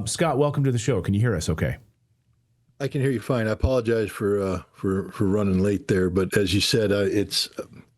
Scott, welcome to the show. Can you hear us okay? I can hear you fine. I apologize for running late there, but as you said, it's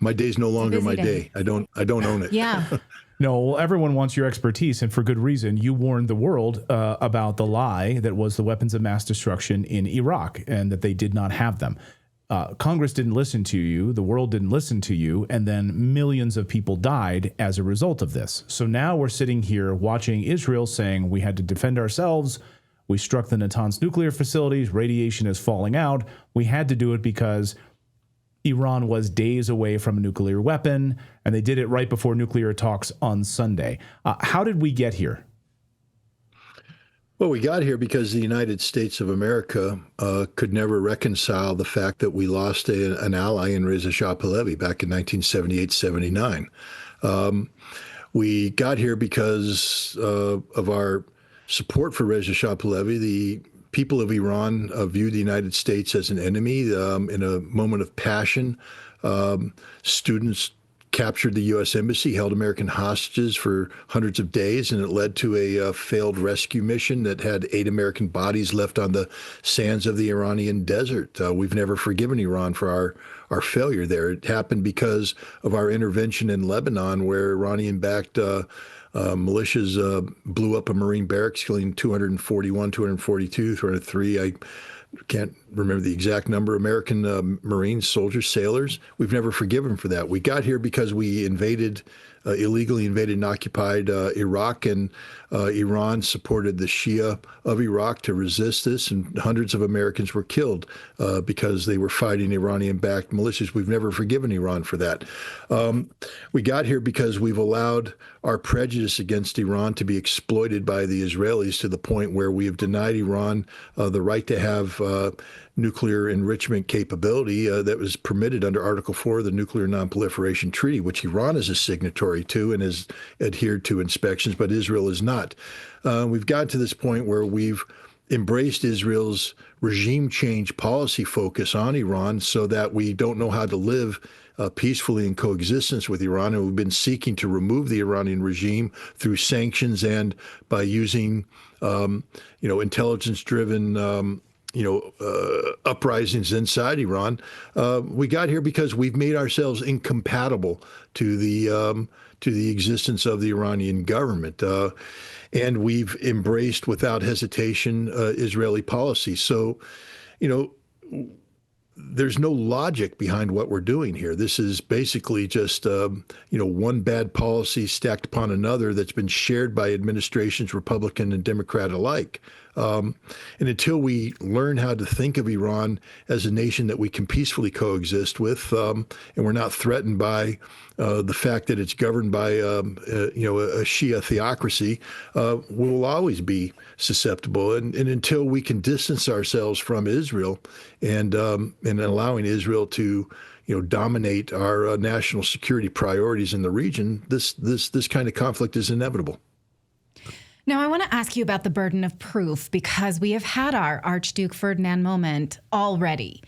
my day's no longer my day. I don't own it. Yeah. No, well, everyone wants your expertise, and for good reason. You warned the world about the lie that was the weapons of mass destruction in Iraq and that they did not have them. Congress didn't listen to you, the world didn't listen to you, and then millions of people died as a result of this. So now we're sitting here watching Israel saying we had to defend ourselves. We struck the Natanz nuclear facilities. Radiation is falling out. We had to do it because Iran was days away from a nuclear weapon, and they did it right before nuclear talks on Sunday. How did we get here? Well, we got here because the United States of America could never reconcile the fact that we lost an ally in Reza Shah Pahlavi back in 1978-79. We got here because of our support for Reza Shah Pahlavi. The people of Iran viewed the United States as an enemy. In a moment of passion, students captured the U.S. Embassy, held American hostages for hundreds of days, and it led to a failed rescue mission that had 8 American bodies left on the sands of the Iranian desert. We've never forgiven Iran for our failure there. It happened because of our intervention in Lebanon, where Iranian-backed militias blew up a Marine barracks, killing 241, 242, 203. I can't remember the exact number, American Marines, soldiers, sailors. We've never forgiven for that. We got here because we illegally invaded and occupied Iraq, and Iran supported the Shia of Iraq to resist this, and hundreds of Americans were killed because they were fighting Iranian-backed militias. We've never forgiven Iran for that. We got here because we've allowed our prejudice against Iran to be exploited by the Israelis to the point where we have denied Iran the right to have nuclear enrichment capability that was permitted under Article 4 of the Nuclear Non-Proliferation Treaty, which Iran is a signatory to and has adhered to inspections, but Israel is not. We've gotten to this point where we've embraced Israel's regime change policy focus on Iran so that we don't know how to live peacefully in coexistence with Iran, and we've been seeking to remove the Iranian regime through sanctions and by using, intelligence-driven uprisings inside Iran. We got here because we've made ourselves incompatible to the existence of the Iranian government, and we've embraced without hesitation Israeli policy. So, there's no logic behind what we're doing here. This is basically just, one bad policy stacked upon another that's been shared by administrations, Republican and Democrat alike. And until we learn how to think of Iran as a nation that we can peacefully coexist with, and we're not threatened by the fact that it's governed by a Shia theocracy, we will always be susceptible. And until we can distance ourselves from Israel and allowing Israel to dominate our national security priorities in the region, this kind of conflict is inevitable. Now, I want to ask you about the burden of proof, because we have had our Archduke Ferdinand moment already.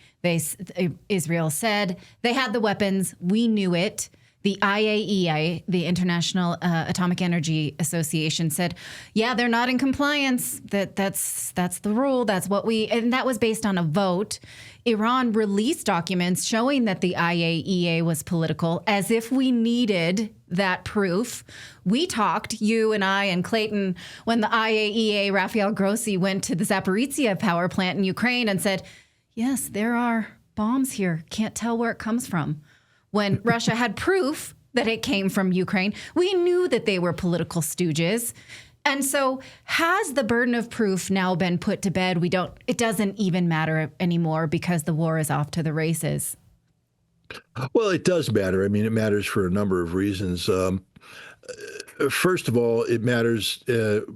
Israel said they had the weapons. We knew it. The IAEA, the International Atomic Energy Association, said, yeah, they're not in compliance. That's the rule. And that was based on a vote. Iran released documents showing that the IAEA was political, as if we needed that proof. We talked, you and I and Clayton, when the IAEA, Rafael Grossi, went to the Zaporizhzhia power plant in Ukraine and said, yes, there are bombs here. Can't tell where it comes from. When Russia had proof that it came from Ukraine, we knew that they were political stooges. And so has the burden of proof now been put to bed? It doesn't even matter anymore because the war is off to the races. Well, it does matter. I mean, it matters for a number of reasons. First of all, it matters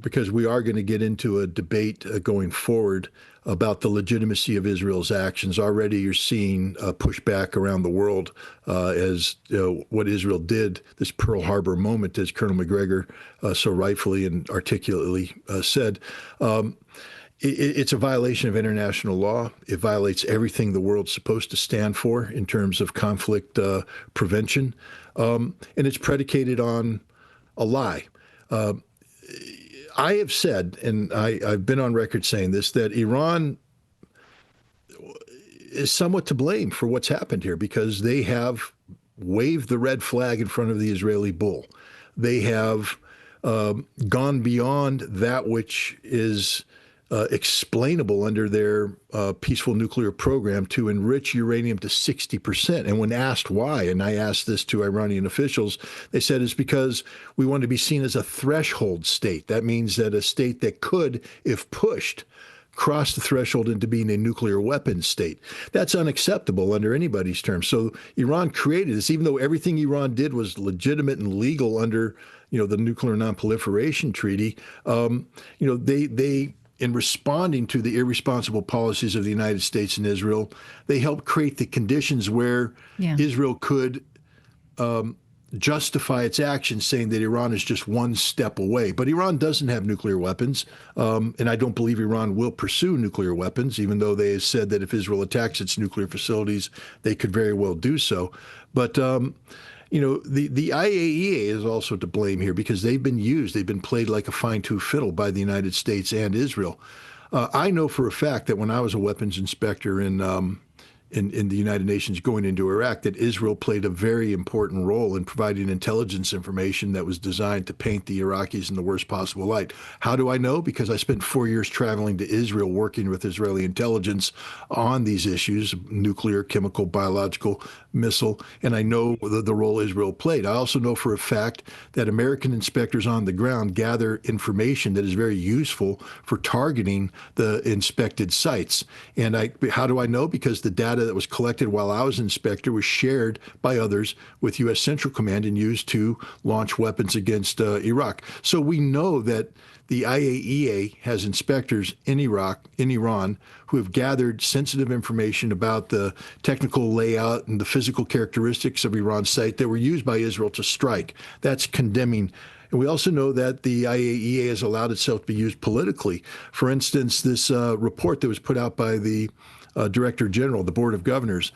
because we are going to get into a debate going forward about the legitimacy of Israel's actions. Already you're seeing pushback around the world as what Israel did, this Pearl Harbor moment, as Colonel McGregor so rightfully and articulately said. It's a violation of international law. It violates everything the world's supposed to stand for in terms of conflict prevention. And it's predicated on a lie. I have said, and I've been on record saying this, that Iran is somewhat to blame for what's happened here because they have waved the red flag in front of the Israeli bull. They have gone beyond that which is explainable under their peaceful nuclear program to enrich uranium to 60%. And when asked why, and I asked this to Iranian officials, they said it's because we want to be seen as a threshold state. That means that a state that could, if pushed, cross the threshold into being a nuclear weapons state. That's unacceptable under anybody's terms. So Iran created this, even though everything Iran did was legitimate and legal under, the Nuclear Non-Proliferation Treaty. They in responding to the irresponsible policies of the United States and Israel, they helped create the conditions where Israel could justify its actions, saying that Iran is just one step away. But Iran doesn't have nuclear weapons, and I don't believe Iran will pursue nuclear weapons, even though they have said that if Israel attacks its nuclear facilities, they could very well do so. But the IAEA is also to blame here because they've been played like a fine-tooth fiddle by the United States and Israel. I know for a fact that when I was a weapons inspector in the United Nations going into Iraq, that Israel played a very important role in providing intelligence information that was designed to paint the Iraqis in the worst possible light. How do I know? Because I spent 4 years traveling to Israel working with Israeli intelligence on these issues, nuclear, chemical, biological, missile, and I know the role Israel played. I also know for a fact that American inspectors on the ground gather information that is very useful for targeting the inspected sites. And how do I know? Because the data that was collected while I was inspector was shared by others with U.S. Central Command and used to launch weapons against Iraq. So we know that the IAEA has inspectors in Iran, who have gathered sensitive information about the technical layout and the physical characteristics of Iran's site that were used by Israel to strike. That's condemning. And we also know that the IAEA has allowed itself to be used politically. For instance, this report that was put out by the Director General, the Board of Governors.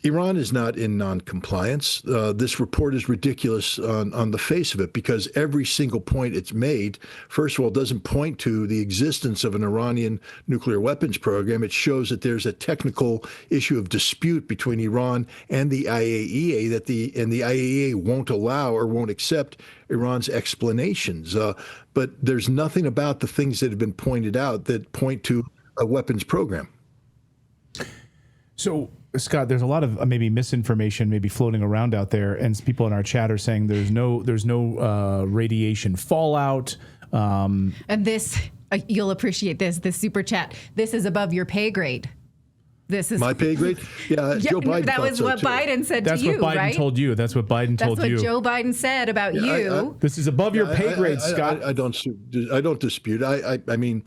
Iran is not in non-compliance. This report is ridiculous on the face of it because every single point it's made, first of all, doesn't point to the existence of an Iranian nuclear weapons program. It shows that there's a technical issue of dispute between Iran and the IAEA and the IAEA won't allow or won't accept Iran's explanations. But there's nothing about the things that have been pointed out that point to a weapons program. So, Scott, there's a lot of maybe misinformation maybe floating around out there, and people in our chat are saying there's no radiation fallout. And this, you'll appreciate this super chat. This is above your pay grade. This is my pay grade. Yeah, Joe Biden. That was what Biden said to you, right? That's what Biden told you. That's what Biden told you. That's what Joe Biden said about you. This is above your pay grade, Scott. I don't dispute. I mean,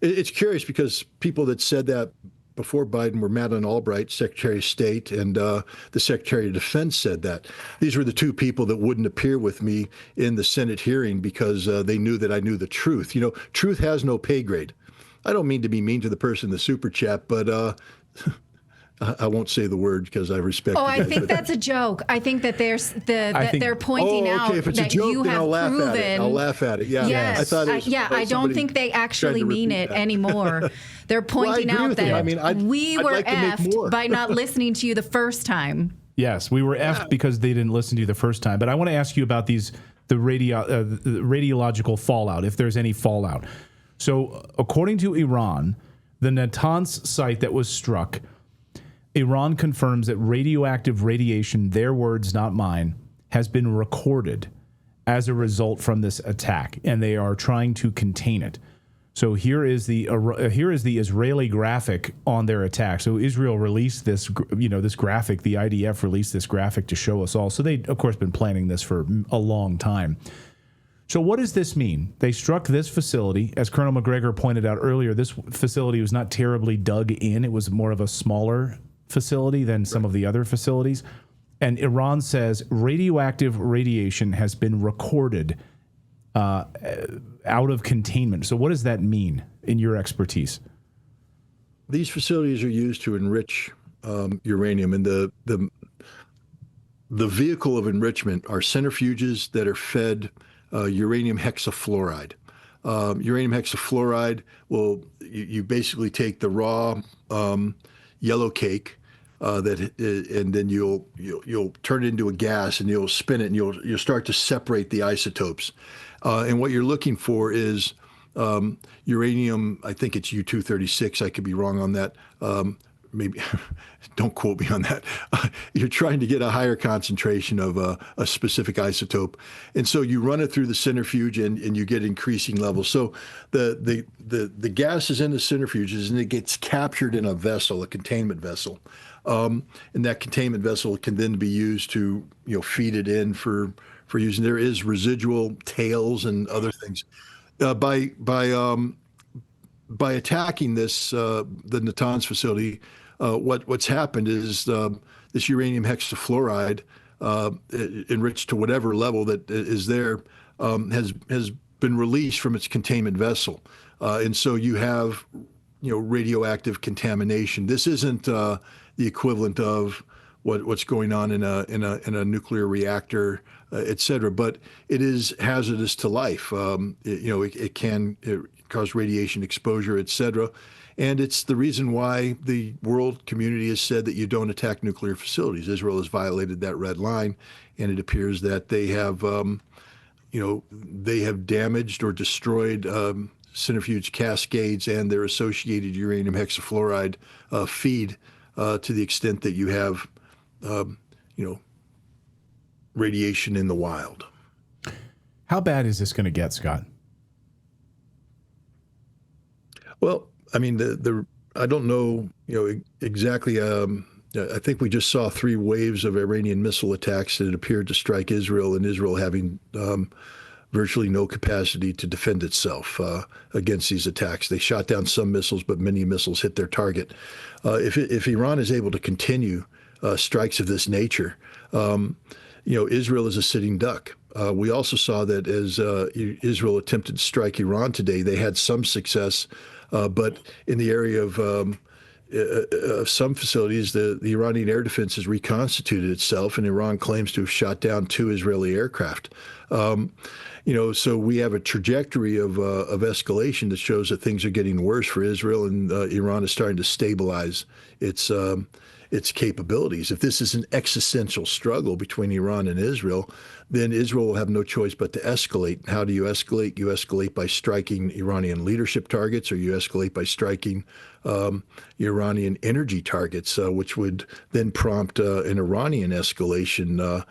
it's curious because people that said that before Biden were Madeleine Albright, Secretary of State, and the Secretary of Defense said that. These were the two people that wouldn't appear with me in the Senate hearing because they knew that I knew the truth. Truth has no pay grade. I don't mean to be mean to the person in the super chat, but I won't say the word because I respect. Oh, I think that's a joke. I think that they're pointing out if it's that a joke, you then have proven. I'll laugh at it. Yeah, yes. I thought it was, I don't think they actually mean it anymore. They're pointing out that we were effed by not listening to you the first time. Yes, we were effed because they didn't listen to you the first time. But I want to ask you about the radiological fallout, if there's any fallout. So, according to Iran, the Natanz site that was struck, Iran confirms that radioactive radiation, their words, not mine, has been recorded as a result from this attack, and they are trying to contain it. So here is the Israeli graphic on their attack. So Israel released this graphic. The IDF released this graphic to show us all. So they, of course, been planning this for a long time. So what does this mean? They struck this facility. As Colonel McGregor pointed out earlier, this facility was not terribly dug in. It was more of a smaller facility than some of the other facilities. And Iran says radioactive radiation has been recorded out of containment. So what does that mean in your expertise? These facilities are used to enrich uranium, and the vehicle of enrichment are centrifuges that are fed uranium hexafluoride. Uranium hexafluoride will you basically take the raw yellow cake and then you'll turn it into a gas and you'll spin it and you'll start to separate the isotopes. And what you're looking for is uranium. I think it's U-236. I could be wrong on that. Maybe don't quote me on that. You're trying to get a higher concentration of a specific isotope, and so you run it through the centrifuge, and you get increasing levels. So the gas is in the centrifuges, and it gets captured in a vessel, a containment vessel, and that containment vessel can then be used to feed it in for using. There is residual tails and other things. By attacking this the Natanz facility, what's happened is this uranium hexafluoride, enriched to whatever level that is there, has been released from its containment vessel, and so you have radioactive contamination. This isn't the equivalent of what's going on in a nuclear reactor, et cetera, but it is hazardous to life. It can cause radiation exposure, et cetera. And it's the reason why the world community has said that you don't attack nuclear facilities. Israel has violated that red line, and it appears that they have damaged or destroyed centrifuge cascades and their associated uranium hexafluoride feed to the extent that you have, radiation in the wild. How bad is this going to get, Scott? Well, I mean, I don't know, exactly. I think we just saw 3 waves of Iranian missile attacks that appeared to strike Israel, and Israel having virtually no capacity to defend itself against these attacks. They shot down some missiles, but many missiles hit their target. If Iran is able to continue strikes of this nature, Israel is a sitting duck. We also saw that as Israel attempted to strike Iran today, they had some success, but in the area of some facilities, the Iranian air defense has reconstituted itself, and Iran claims to have shot down 2 Israeli aircraft. So we have a trajectory of escalation that shows that things are getting worse for Israel, and Iran is starting to stabilize its capabilities. If this is an existential struggle between Iran and Israel, then Israel will have no choice but to escalate. How do you escalate? You escalate by striking Iranian leadership targets, or you escalate by striking Iranian energy targets, which would then prompt an Iranian escalation.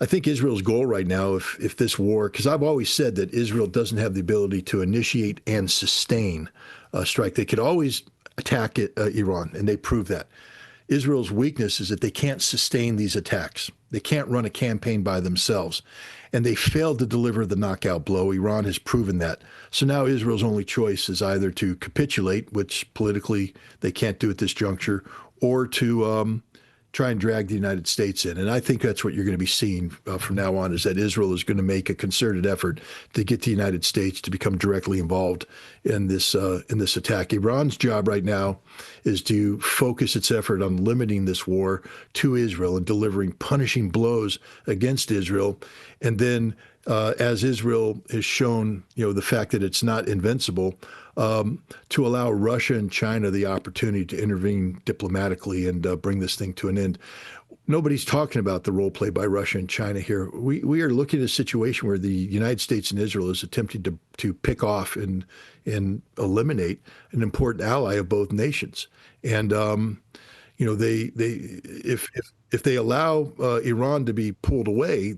I think Israel's goal right now, if this war, because I've always said that Israel doesn't have the ability to initiate and sustain a strike. They could always attack Iran, and they prove that. Israel's weakness is that they can't sustain these attacks. They can't run a campaign by themselves. And they failed to deliver the knockout blow. Iran has proven that. So now Israel's only choice is either to capitulate, which politically they can't do at this juncture, or to try and drag the United States in. And I think that's what you're going to be seeing from now on, is that Israel is going to make a concerted effort to get the United States to become directly involved in this attack. Iran's job right now is to focus its effort on limiting this war to Israel and delivering punishing blows against Israel. And then as Israel has shown, the fact that it's not invincible, to allow Russia and China the opportunity to intervene diplomatically and bring this thing to an end. Nobody's talking about the role played by Russia and China here. We are looking at a situation where the United States and Israel is attempting to pick off and eliminate an important ally of both nations. And if they allow Iran to be pulled away,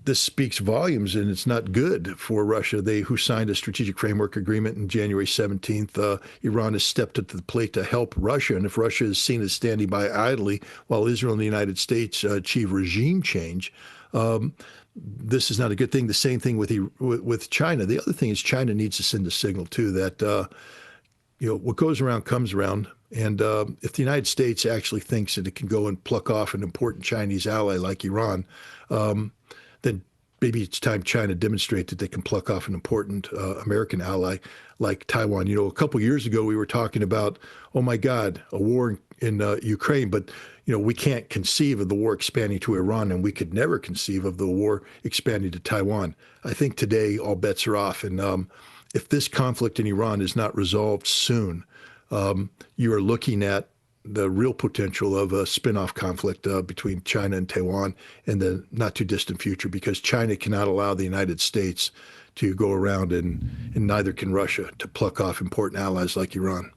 this speaks volumes, and it's not good for Russia. Who signed a strategic framework agreement on January 17th. Iran has stepped up to the plate to help Russia, and if Russia is seen as standing by idly while Israel and the United States achieve regime change, this is not a good thing. The same thing with China. The other thing is China needs to send a signal too that what goes around comes around. And if the United States actually thinks that it can go and pluck off an important Chinese ally like Iran, then maybe it's time China demonstrate that they can pluck off an important American ally like Taiwan. You know, a couple years ago, we were talking about, oh my God, a war in Ukraine, but you know, we can't conceive of the war expanding to Iran, and we could never conceive of the war expanding to Taiwan. I think today all bets are off, and if this conflict in Iran is not resolved soon, you are looking at the real potential of a spin-off conflict between China and Taiwan in the not too distant future, because China cannot allow the United States to go around, and neither can Russia, to pluck off important allies like Iran.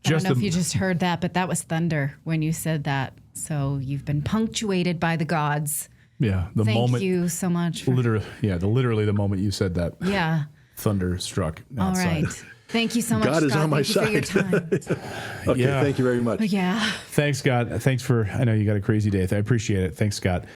I don't know if you just heard that, but that was thunder when you said that. So you've been punctuated by the gods. Yeah, Thank you so much. Literally the moment you said that. Yeah. Thunder struck outside. All right. Thank you so much, God is Scott. on my Thank you side. for your time. Okay, thank you very much. Yeah. Thanks, Scott. Thanks for, I know you got a crazy day. I appreciate it. Thanks, Scott.